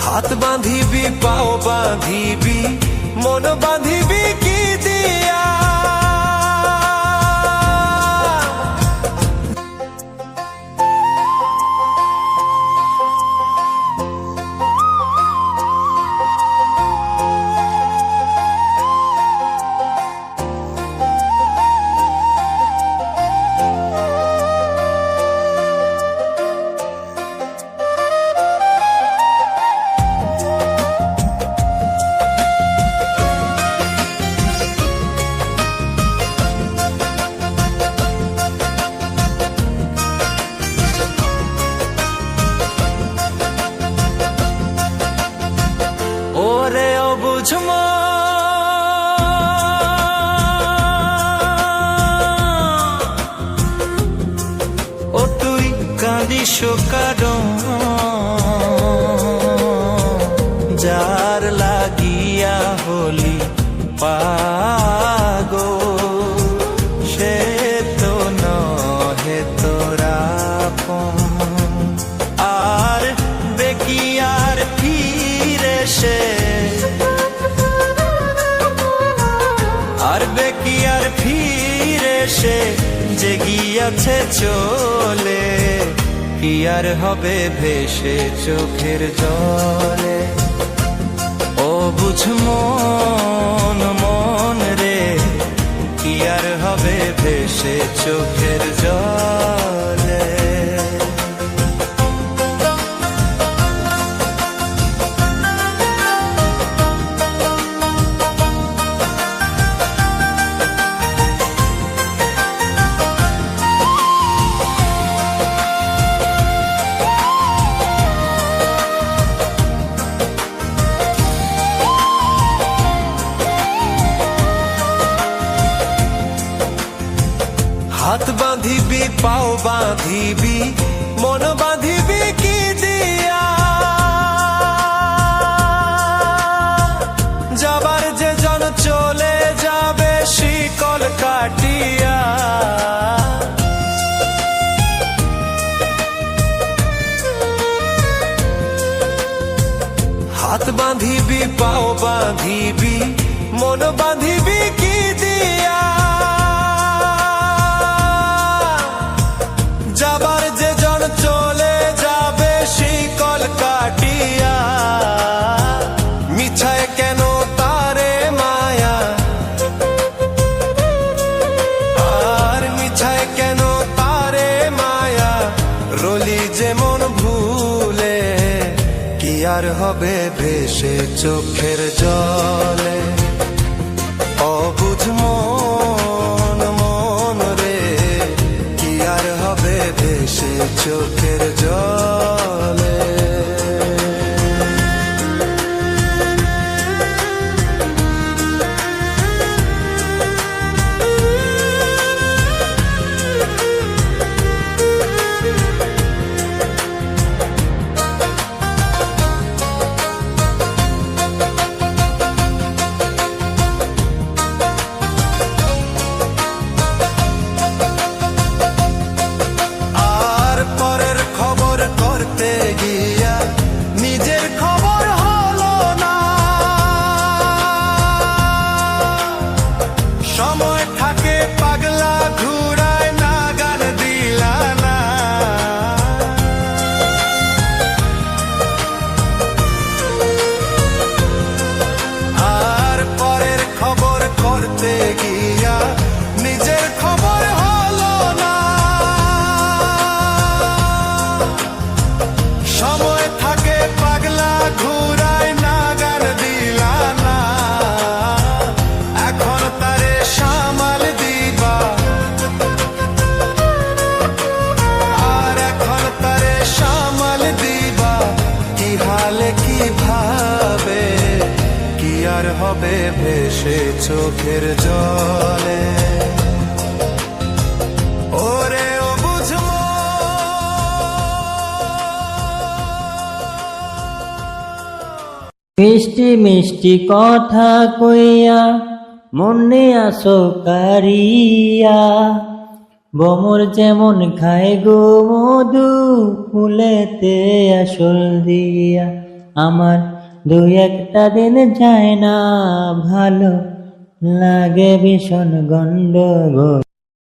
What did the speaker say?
হাত বাঁধিবি পাও বাঁধিবি মন বাঁধিবি কি দিয়া ওরে অবুঝ ও তুই কাঁদিস কারণ যার লাগিয়া হলি পাগল সে তো নহে তোরা আর বেকিয়ার ফিরে সে আর বেকিয়ার ফিরে সে যে গিয়াছে চলে কি আর হবে ভেসে চোখের জলে ও বুঝ মন মন রে কি আর হবে ভেসে চোখের জলে হাত বাঁধিবি পাও বাঁধিবি মন বাঁধিবি কি দিয়া যাবার যে জন চলে যাবে শিকল কাটিয়া হাত বাঁধিবি পাও বাঁধিবি মন বাঁধিবি কি দিয়া যাবার যে জন চলে যাবে শিকল কাটিয়া মিছায় কেন তারে মায়া আর মিছায় কেন তারে মায়া রলি যেমন ভুলে কি আর হবে ভেসে চোখের জলে অবুঝ মন মন রে কি আর হবে ভেসে চোখের জলে হবে ভেসে চোখের জলে ওরে ও বুঝমো মিষ্টি মিষ্টি কথা কইয়া মনে আসো কারিয়া বমর যেমন খায় গো মধু ফুলেতে আসল দিয়া আমার দুই একটা দিন যায় না ভালো লাগে ভীষণ গন্ডগোল।